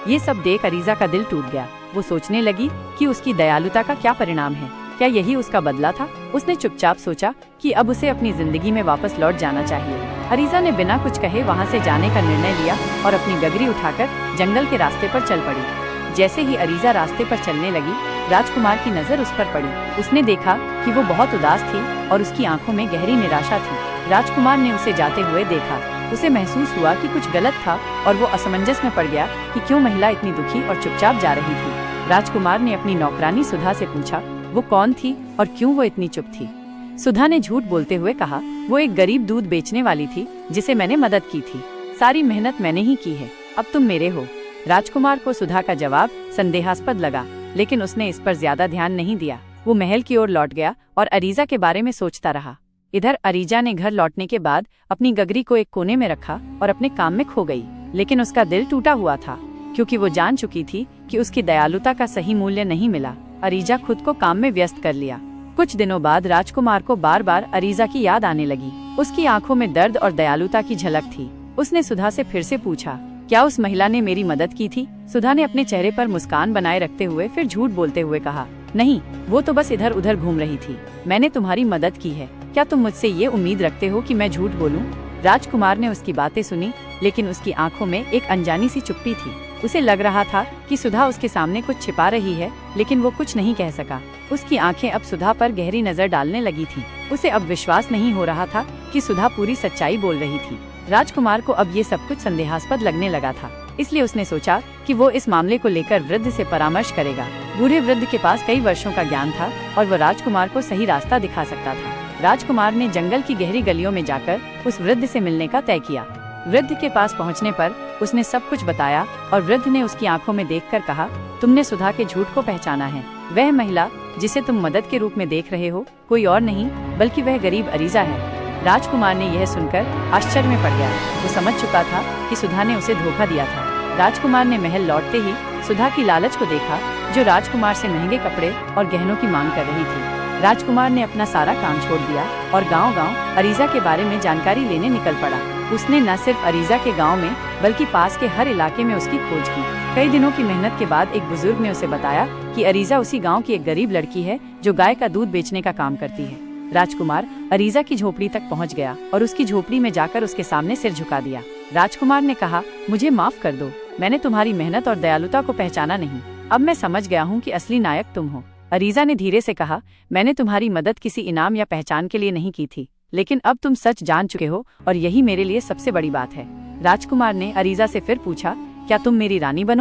ये सब देख अरीजा का दिल टूट गया। वो सोचने लगी कि उसकी दयालुता का क्या परिणाम है, क्या यही उसका बदला था। उसने चुपचाप सोचा कि अब उसे अपनी जिंदगी में वापस लौट जाना चाहिए। अरीजा ने बिना कुछ कहे वहाँ से जाने का निर्णय लिया और अपनी गगरी उठाकर जंगल के रास्ते पर चल पड़ी। जैसे ही अरीजा रास्ते पर चलने लगी, राजकुमार की नजर उस पर पड़ी। उसने देखा कि वो बहुत उदास थी और उसकी आंखों में गहरी निराशा थी। राजकुमार ने उसे जाते हुए देखा। उसे महसूस हुआ कि कुछ गलत था और वो असमंजस में पड़ गया कि क्यों महिला इतनी दुखी और चुपचाप जा रही थी। राजकुमार ने अपनी नौकरानी सुधा से पूछा वो कौन थी और क्यों वो इतनी चुप थी। सुधा ने झूठ बोलते हुए कहा वो एक गरीब दूध बेचने वाली थी जिसे मैंने मदद की थी। सारी मेहनत मैंने ही की है, अब तुम मेरे हो। राजकुमार को सुधा का जवाब संदेहास्पद लगा, लेकिन उसने इस पर ज्यादा ध्यान नहीं दिया। वो महल की ओर लौट गया और अरीजा के बारे में सोचता रहा। इधर अरीजा ने घर लौटने के बाद अपनी गगरी को एक कोने में रखा और अपने काम में खो गई। लेकिन उसका दिल टूटा हुआ था, क्योंकि वो जान चुकी थी कि उसकी दयालुता का सही मूल्य नहीं मिला। अरीजा खुद को काम में व्यस्त कर लिया। कुछ दिनों बाद राजकुमार को बार बार अरीजा की याद आने लगी। उसकी आंखों में दर्द और दयालुता की झलक थी। उसने सुधा से फिर से पूछा क्या उस महिला ने मेरी मदद की थी। सुधा ने अपने चेहरे पर मुस्कान बनाए रखते हुए फिर झूठ बोलते हुए कहा नहीं, वो तो बस इधर उधर घूम रही थी। मैंने तुम्हारी मदद की है, क्या तुम मुझसे ये उम्मीद रखते हो कि मैं झूठ बोलूं? राजकुमार ने उसकी बातें सुनी, लेकिन उसकी आंखों में एक अनजानी सी चुप्पी थी। उसे लग रहा था कि सुधा उसके सामने कुछ छिपा रही है, लेकिन वो कुछ नहीं कह सका। उसकी आंखें अब सुधा पर गहरी नजर डालने लगी थीं। उसे अब विश्वास नहीं हो रहा था कि सुधा पूरी सच्चाई बोल रही थी। राजकुमार को अब ये सब कुछ संदेहास्पद लगने लगा था, इसलिए उसने सोचा कि वो इस मामले को लेकर वृद्ध से परामर्श करेगा। बूढ़े वृद्ध के पास कई वर्षों का ज्ञान था और वो राजकुमार को सही रास्ता दिखा सकता था। राजकुमार ने जंगल की गहरी गलियों में जाकर उस वृद्ध से मिलने का तय किया। वृद्ध के पास पहुंचने पर उसने सब कुछ बताया और वृद्ध ने उसकी आंखों में देखकर कहा तुमने सुधा के झूठ को पहचाना है। वह महिला जिसे तुम मदद के रूप में देख रहे हो कोई और नहीं बल्कि वह गरीब अरीजा है। राजकुमार ने यह सुनकर आश्चर्य में पड़ गया। वो समझ चुका था कि सुधा ने उसे धोखा दिया था। राजकुमार ने महल लौटते ही सुधा की लालच को देखा, जो राजकुमार से महंगे कपड़े और गहनों की मांग कर रही थी। राजकुमार ने अपना सारा काम छोड़ दिया और गांव-गांव अरीजा के बारे में जानकारी लेने निकल पड़ा। उसने न सिर्फ अरीजा के गांव में बल्कि पास के हर इलाके में उसकी खोज की। कई दिनों की मेहनत के बाद एक बुजुर्ग ने उसे बताया कि अरीजा उसी गांव की एक गरीब लड़की है जो गाय का दूध बेचने का काम करती है। राजकुमार अरीजा की झोपड़ी तक पहुंच गया और उसकी झोपड़ी में जाकर उसके सामने सिर झुका दिया। राजकुमार ने कहा मुझे माफ कर दो, मैंने तुम्हारी मेहनत और दयालुता को पहचाना नहीं। अब मैं समझ गया हूँ कि असली नायक तुम हो। अरीजा ने धीरे से कहा मैंने तुम्हारी मदद किसी इनाम या पहचान के लिए नहीं की थी, लेकिन अब तुम सच जान चुके हो और यही मेरे लिए सबसे बड़ी बात है। राजकुमार ने अरीजा से फिर पूछा क्या तुम मेरी रानी बनो?